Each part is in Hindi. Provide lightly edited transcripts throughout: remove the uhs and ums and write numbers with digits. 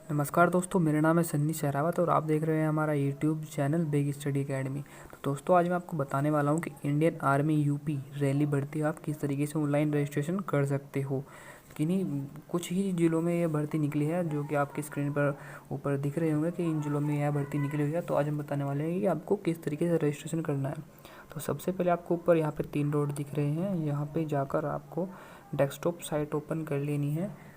नमस्कार दोस्तों, मेरा नाम है सन्नी सहरावत और आप देख रहे हैं हमारा YouTube channel big study academy. तो दोस्तों, आज मैं आपको बताने वाला हूं कि इंडियन आर्मी यूपी रैली भर्ती आप किस तरीके से ऑनलाइन रजिस्ट्रेशन कर सकते हो। किन्हीं कुछ ही जिलों में यह भर्ती निकली है, जो कि आपकी स्क्रीन पर ऊपर दिख रहे होंगे कि इन जिलों में यह भर्ती निकली हुई है। तो आज हम बताने वाले हैं कि आपको किस तरीके से रजिस्ट्रेशन करना है। तो सबसे पहले आपको ऊपर यहाँ पर 3 डॉट दिख रहे हैं, यहाँ पर जाकर आपको डेस्कटॉप साइट ओपन कर लेनी है।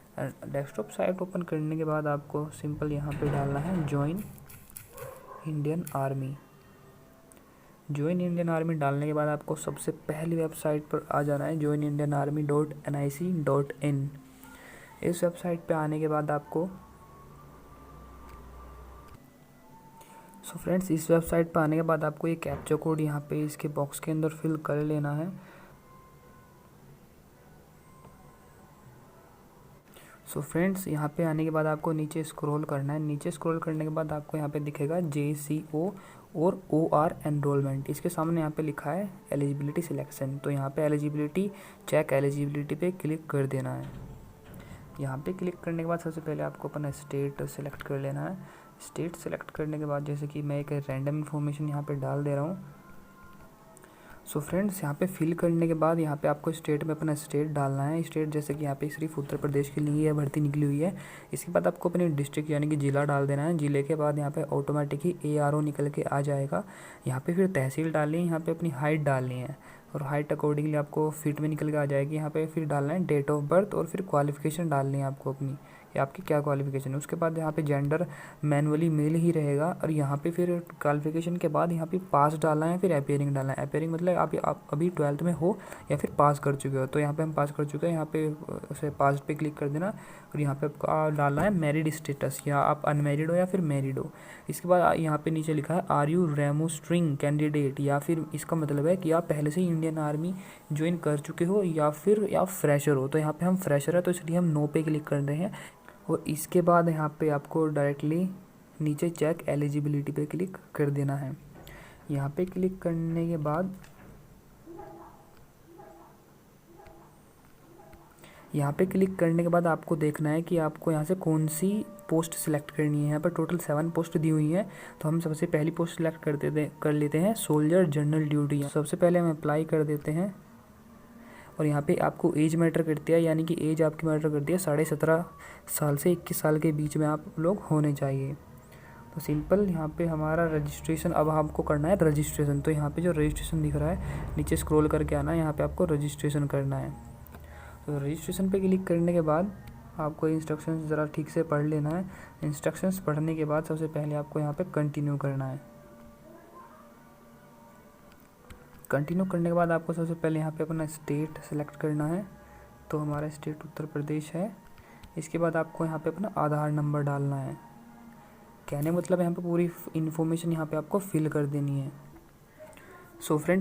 डेस्कटॉप साइट ओपन करने के बाद आपको सिंपल यहाँ पे डालना है join Indian army. Join Indian army डालने के बाद आपको सबसे पहली वेबसाइट पर आ जाना है, joinindianarmy.nic.in। इस वेबसाइट पे आने के बाद आपको इस वेबसाइट पर आने के बाद आपको ये कैप्चा कोड यहाँ पे इसके बॉक्स के अंदर फिल कर लेना है। यहाँ पे आने के बाद आपको नीचे स्क्रॉल करना है। नीचे स्क्रॉल करने के बाद आपको यहाँ पे दिखेगा JCO और OR एनरोलमेंट। इसके सामने यहाँ पे लिखा है एलिजिबिलिटी सिलेक्शन। तो यहाँ पे एलिजिबिलिटी चेक एलिजिबिलिटी पे क्लिक कर देना है। यहाँ पे क्लिक करने के बाद सबसे पहले आपको अपना स्टेट सेलेक्ट कर लेना है। स्टेट सेलेक्ट करने के बाद जैसे कि मैं एक रैंडम इन्फॉर्मेशन यहाँ पे डाल दे रहा हूँ। यहाँ पे फिल करने के बाद यहाँ पे आपको स्टेट में अपना स्टेट डालना है। स्टेट जैसे कि यहाँ पे सिर्फ उत्तर प्रदेश के लिए यह भर्ती निकली हुई है। इसके बाद आपको अपनी डिस्ट्रिक्ट यानी कि ज़िला डाल देना है। ज़िले के बाद यहाँ पे ऑटोमेटिक ही ARO निकल के आ जाएगा। यहाँ पे फिर तहसील डालनी है, यहाँ पे अपनी हाइट डालनी है और हाइट अकॉर्डिंगली आपको फिट में निकल के आ जाएगी। यहाँ पे फिर डालना है डेट ऑफ बर्थ और फिर क्वालिफिकेशन डालनी है आपको अपनी, कि आपकी क्या क्वालिफिकेशन है। उसके बाद यहाँ पे जेंडर मैनुअली मेल ही रहेगा और यहाँ पे फिर क्वालिफिकेशन के बाद यहाँ पे पास डालना है, फिर अपीयरिंग डालना है। अपीयरिंग मतलब आप अभी 12th में हो या फिर पास कर चुके हो। तो यहाँ पे हम पास कर चुके हैं, यहाँ पे उसे पास पे क्लिक कर देना और यहाँ पे आपको डालना है मैरिड स्टेटस, या आप अनमैरिड हो या फिर मैरिड हो। इसके बाद यहाँ पे नीचे लिखा है आर यू रेमोस्ट्रिंग कैंडिडेट, या फिर इसका मतलब है कि आप पहले से ही इंडियन आर्मी ज्वाइन कर चुके हो या फिर आप फ्रेशर हो। तो यहाँ पे हम फ्रेशर है तो इसलिए हम नो पे क्लिक कर रहे हैं। और इसके बाद यहाँ पे आपको डायरेक्टली नीचे चेक एलिजिबिलिटी पे क्लिक कर देना है। यहाँ पे क्लिक करने के बाद आपको देखना है कि आपको यहाँ से कौन सी पोस्ट सिलेक्ट करनी है। यहाँ पर टोटल 7 पोस्ट दी हुई हैं, तो हम सबसे पहली पोस्ट सिलेक्ट कर लेते हैं सोल्जर जनरल ड्यूटी। सबसे पहले हम अप्लाई कर देते हैं और यहाँ पे आपको एज मैटर करती है, यानी कि एज आपकी मैटर करती है। 17.5 साल से 21 साल के बीच में आप लोग होने चाहिए। तो सिंपल यहाँ पे हमारा रजिस्ट्रेशन, अब आपको करना है रजिस्ट्रेशन। तो यहाँ पे जो रजिस्ट्रेशन दिख रहा है नीचे स्क्रॉल करके आना है, यहाँ पे आपको रजिस्ट्रेशन करना है। तो रजिस्ट्रेशन पे क्लिक करने के बाद आपको इंस्ट्रक्शंस ज़रा ठीक से पढ़ लेना है। इंस्ट्रक्शंस पढ़ने के बाद सबसे पहले आपको यहाँ पे कंटिन्यू करना है। कंटिन्यू करने के बाद आपको सबसे पहले यहाँ पे अपना स्टेट सेलेक्ट करना है। तो हमारा स्टेट उत्तर प्रदेश है। इसके बाद आपको यहाँ पे अपना आधार नंबर डालना है। कहने मतलब यहाँ पे पूरी इन्फॉर्मेशन यहाँ पे आपको फिल कर देनी है।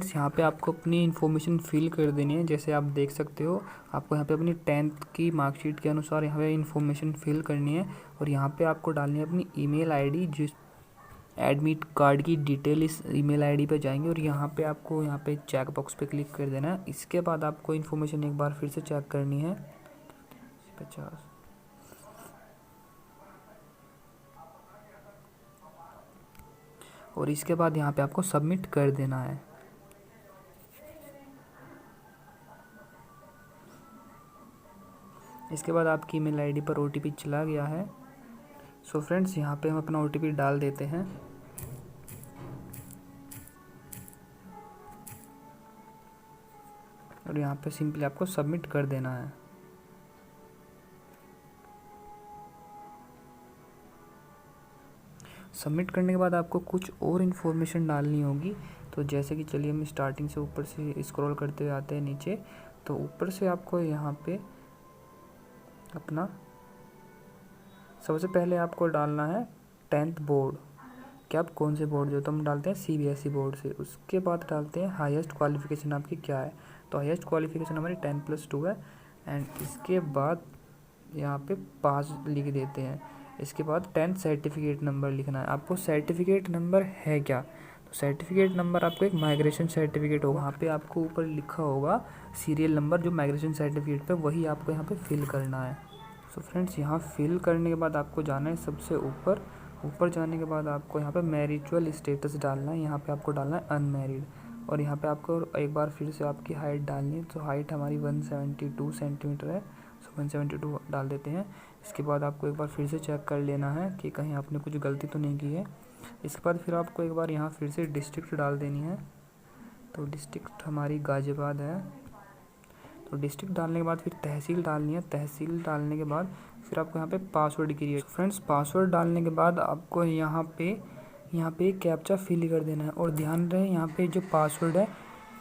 यहाँ पे आपको अपनी इन्फॉर्मेशन फिल कर देनी है। जैसे आप देख सकते हो, आपको यहाँ पे अपनी 10th की मार्कशीट के अनुसार यहाँ पे इन्फॉर्मेशन फिल करनी है और यहाँ पे आपको डालनी है अपनी ईमेल आईडी। जिस एडमिट कार्ड की डिटेल इस ईमेल आईडी पे जाएंगे और यहाँ पे आपको यहाँ पे चेक बॉक्स पे क्लिक कर देना है। इसके बाद आपको इन्फॉर्मेशन एक बार फिर से चेक करनी है। 50 और इसके बाद यहाँ पे आपको सबमिट कर देना है। इसके बाद आपकी ईमेल आईडी पर OTP चला गया है। यहाँ पे हम अपना OTP डाल देते हैं। और यहाँ पे सिंपली आपको सबमिट कर देना है। सबमिट करने के बाद आपको कुछ और इन्फॉर्मेशन डालनी होगी। तो जैसे कि चलिए हम स्टार्टिंग से ऊपर से स्क्रॉल करते हुए आते हैं नीचे। तो ऊपर से आपको यहाँ पे अपना सबसे पहले आपको डालना है 10th बोर्ड, कि आप कौन से बोर्ड, जो तो हम डालते हैं CBSE बोर्ड से। उसके बाद डालते हैं हाईएस्ट क्वालिफिकेशन आपकी क्या है। तो हाईएस्ट क्वालिफिकेशन हमारी 10+2 है। एंड इसके बाद यहाँ पे पास लिख देते हैं। इसके बाद 10th सर्टिफिकेट नंबर लिखना है। आपको सर्टिफिकेट नंबर है क्या, तो सर्टिफिकेट नंबर आपको एक माइग्रेशन सर्टिफिकेट होगा, वहाँ पे आपको ऊपर लिखा होगा सीरियल नंबर जो माइग्रेशन सर्टिफिकेट पे, वही आपको यहाँ पे फिल करना है। सो फ्रेंड्स यहाँ फिल करने के बाद आपको जाना है सबसे ऊपर। ऊपर जाने के बाद आपको यहाँ पे मैरिजुअल स्टेटस डालना है। यहाँ पे आपको डालना है अनमैरिड, और यहाँ पे आपको एक बार फिर से आपकी हाइट डालनी है। तो हाइट हमारी 172 सेंटीमीटर है, सो 172 डाल देते हैं। इसके बाद आपको एक बार फिर से चेक कर लेना है कि कहीं आपने कुछ गलती तो नहीं की है। इसके बाद फिर आपको एक बार यहाँ फिर से डिस्ट्रिक्ट डाल देनी है। तो डिस्ट्रिक्ट हमारी गाज़ियाबाद है। तो डिस्ट्रिक्ट डालने के बाद फिर तहसील डालनी है। तहसील डालने के बाद फिर आपको यहाँ पे पासवर्ड क्रिएट। फ्रेंड्स पासवर्ड डालने के बाद आपको यहाँ पे कैप्चा फिल कर देना है। और ध्यान रहे यहाँ पे जो पासवर्ड है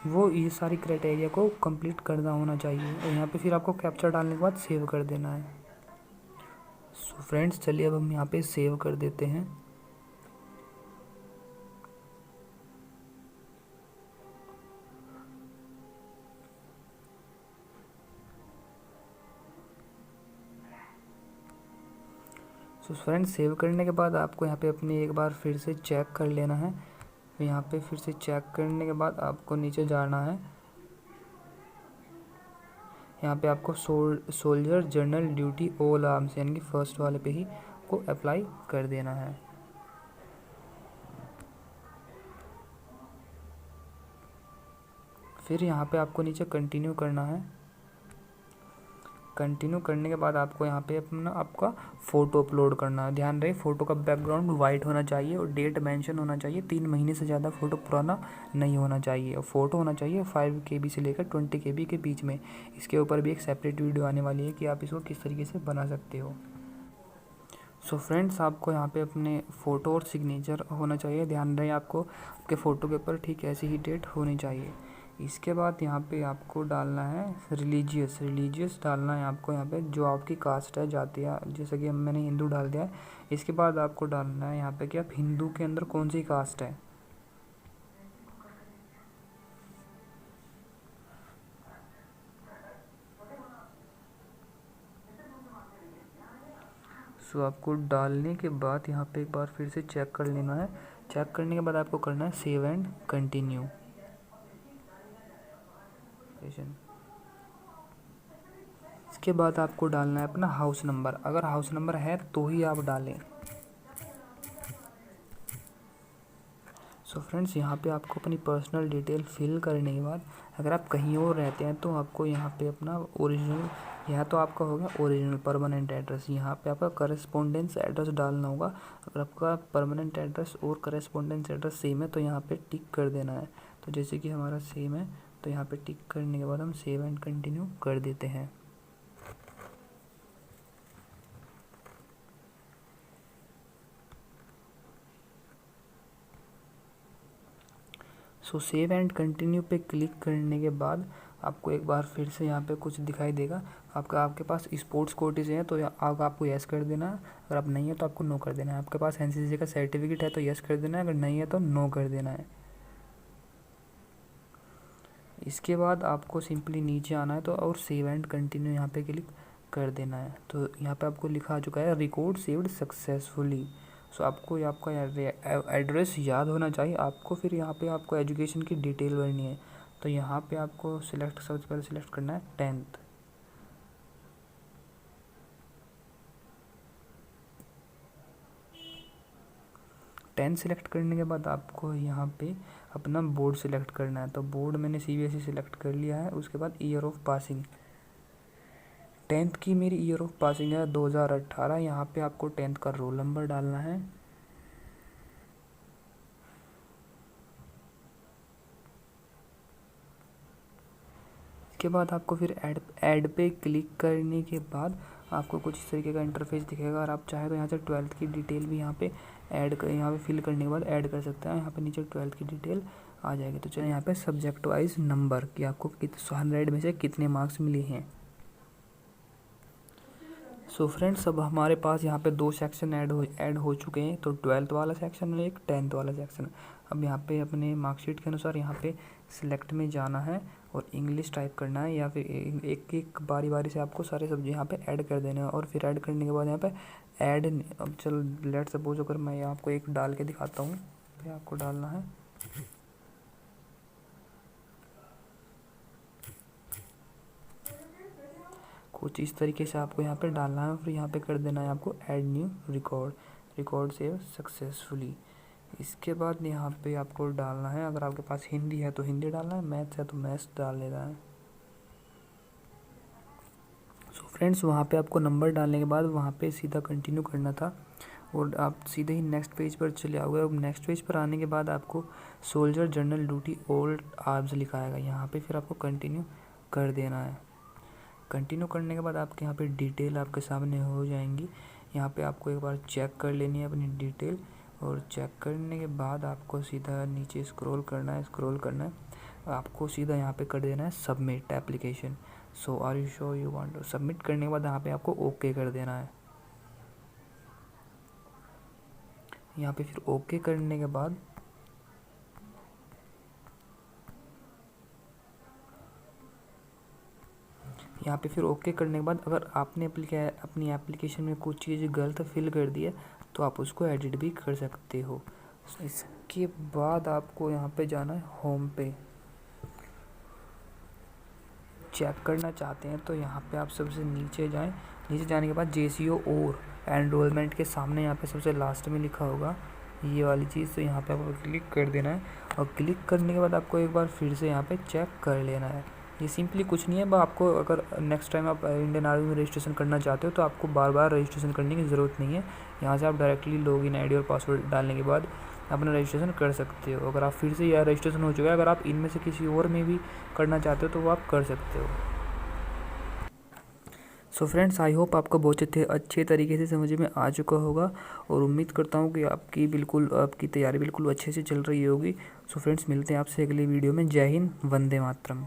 वो ये सारी क्राइटेरिया को कंप्लीट करना होना चाहिए। और यहाँ पे फिर आपको कैप्चा डालने के बाद सेव कर देना है। सो फ्रेंड्स चलिए अब हम यहाँ पे सेव कर देते हैं। सो फ्रेंड्स सेव करने के बाद आपको यहाँ पे अपनी एक बार फिर से चेक कर लेना है। यहाँ पे फिर से चेक करने के बाद आपको नीचे जाना है। यहाँ पे आपको soldier general duty all arms यानी कि फर्स्ट वाले पे ही को अप्लाई कर देना है। फिर यहाँ पे आपको नीचे कंटिन्यू करना है। कंटिन्यू करने के बाद आपको यहाँ पे अपना आपका फ़ोटो अपलोड करना है। ध्यान रहे फ़ोटो का बैकग्राउंड वाइट होना चाहिए और डेट मेंशन होना चाहिए। 3 महीने से ज़्यादा फ़ोटो पुराना नहीं होना चाहिए। और फ़ोटो होना चाहिए 5 KB से लेकर 20 KB के बीच में। इसके ऊपर भी एक सेपरेट वीडियो आने वाली है कि आप इसको किस तरीके से बना सकते हो। सो फ्रेंड्स आपको यहाँ पे अपने फ़ोटो और सिग्नेचर होना चाहिए। ध्यान रहे आपको आपके फ़ोटो के ऊपर ठीक ऐसी ही डेट होनी चाहिए। इसके बाद यहाँ पे आपको डालना है रिलीजियस डालना है आपको यहाँ पे जो आपकी कास्ट है, जाति है। जैसे कि मैंने हिंदू डाल दिया है। इसके बाद आपको डालना है यहाँ पे कि आप हिंदू के अंदर कौन सी कास्ट है। सो आपको डालने के बाद यहाँ पे एक बार फिर से चेक कर लेना है। चेक करने के बाद आपको करना है सेव एंड कंटिन्यू। इसके बाद आपको डालना है अपना हाउस नंबर। अगर हाउस नंबर है तो ही आप डालें। सो फ्रेंड्स यहाँ पे आपको अपनी पर्सनल डिटेल फिल करने के बाद अगर आप कहीं और रहते हैं तो आपको यहाँ पे अपना ओरिजिनल, यह तो आपका होगा ओरिजिनल परमानेंट एड्रेस। यहाँ पे आपका करस्पोंडेंस एड्रेस डालना होगा। अगर आपका परमानेंट एड्रेस और करस्पोंडेंस एड्रेस सेम है तो यहाँ पे टिक कर देना है। तो जैसे कि हमारा सेम है तो यहाँ पे टिक करने के बाद हम सेव एंड कंटिन्यू कर देते हैं। सो सेव एंड कंटिन्यू पे क्लिक करने के बाद आपको एक बार फिर से यहाँ पे कुछ दिखाई देगा। आपके पास स्पोर्ट्स कोटीज हैं तो आपको यस कर देना है। अगर आप नहीं है तो आपको नो कर देना है। आपके पास एनसीसी का सर्टिफिकेट है तो यस कर देना है, अगर नहीं है तो नो कर देना है। इसके बाद आपको सिंपली नीचे आना है तो और सेव एंड कंटिन्यू यहाँ पे क्लिक कर देना है। तो यहाँ पे आपको लिखा आ चुका है रिकॉर्ड सेव्ड सक्सेसफुली। सो आपको आपका एड्रेस याद होना चाहिए। आपको फिर यहाँ पे आपको एजुकेशन की डिटेल भरनी है। तो यहाँ पे आपको सबसे पहले सिलेक्ट करना है 10th। सिलेक्ट करने के बाद आपको यहाँ पे अपना बोर्ड सिलेक्ट करना है। तो बोर्ड मैंने CBSE सिलेक्ट कर लिया है। उसके बाद ईयर ऑफ पासिंग, 10th की मेरी ईयर ऑफ पासिंग है 2018। यहाँ पे आपको 10th का रोल नंबर डालना है। इसके बाद आपको फिर ऐड पे क्लिक करने के बाद आपको कुछ इस तरीके का इंटरफेस दिखेगा। और आप चाहे तो यहाँ से 12th की डिटेल भी यहाँ पे यहाँ पे फिल करने के बाद ऐड कर सकते हैं। यहाँ पे नीचे 12th की डिटेल आ जाएगी। तो चलिए यहाँ पे सब्जेक्ट वाइज नंबर कि आपको 100 में से कितने मार्क्स मिले हैं। सो फ्रेंड्स अब हमारे पास यहाँ पे 2 सेक्शन ऐड हो चुके हैं। तो 12th वाला सेक्शन और एक 10th वाला सेक्शन। अब यहाँ पे अपने मार्कशीट के अनुसार यहाँ पे सिलेक्ट में जाना है और इंग्लिश टाइप करना है, या फिर एक एक बारी बारी से आपको सारे सब्जेक्ट यहाँ पे ऐड कर देने हैं। और फिर ऐड करने के बाद यहाँ पे ऐड, अब चल लेट सपोज अगर मैं आपको एक डाल के दिखाता हूँ। फिर आपको डालना है कुछ इस तरीके से आपको यहाँ पे डालना है। फिर यहाँ पे कर देना है आपको add new record save successfully. इसके बाद यहाँ पे आपको डालना है, अगर आपके पास हिंदी है तो हिंदी डालना है, मैथ्स है तो मैथ्स डाल देना है। सो फ्रेंड्स, वहाँ पे आपको नंबर डालने के बाद वहाँ पे सीधा कंटिन्यू करना था और आप सीधे ही नेक्स्ट पेज पर चले आओगे। अब नेक्स्ट पेज पर आने के बाद आपको soldier general duty old arms लिखा आएगा, यहाँ पे फिर आपको कंटिन्यू कर देना है। कंटिन्यू करने के बाद आपके यहाँ पे डिटेल आपके सामने हो जाएंगी। यहाँ पे आपको एक बार चेक कर लेनी है अपनी डिटेल, और चेक करने के बाद आपको सीधा नीचे स्क्रॉल करना है। आपको सीधा यहाँ पे कर देना है submit application. So are you sure you want to submit करने के बाद यहाँ पे आपको ओके कर देना है। यहाँ पे फिर ओके करने के बाद अगर आपने अपनी एप्लीकेशन में कुछ चीज़ गलत फिल कर दी है तो आप उसको एडिट भी कर सकते हो। इसके बाद आपको यहाँ पे जाना है होम पे। चेक करना चाहते हैं तो यहाँ पे आप सबसे नीचे जाएं। नीचे जाने के बाद JCO और एनरोलमेंट के सामने यहाँ पे सबसे लास्ट में लिखा होगा ये वाली चीज़, तो यहाँ पे आपको क्लिक कर देना है। और क्लिक करने के बाद आपको एक बार फिर से यहाँ पे चेक कर लेना है। ये सिंपली कुछ नहीं है, आपको अगर नेक्स्ट टाइम आप इंडियन आर्मी में रजिस्ट्रेशन करना चाहते हो तो आपको बार बार रजिस्ट्रेशन करने की ज़रूरत नहीं है। यहाँ से आप डायरेक्टली लॉगिन ID और पासवर्ड डालने के बाद अपना रजिस्ट्रेशन कर सकते हो। अगर आप फिर से यह रजिस्ट्रेशन हो चुका है, अगर आप इनमें से किसी और में भी करना चाहते हो तो वो आप कर सकते हो। सो फ्रेंड्स, आई होप आपको बहुत अच्छे तरीके से समझ में आ चुका होगा और उम्मीद करता हूँ कि आपकी तैयारी बिल्कुल अच्छे से चल रही होगी। सो फ्रेंड्स, मिलते हैं आपसे अगली वीडियो में। जय हिंद, वंदे मातरम।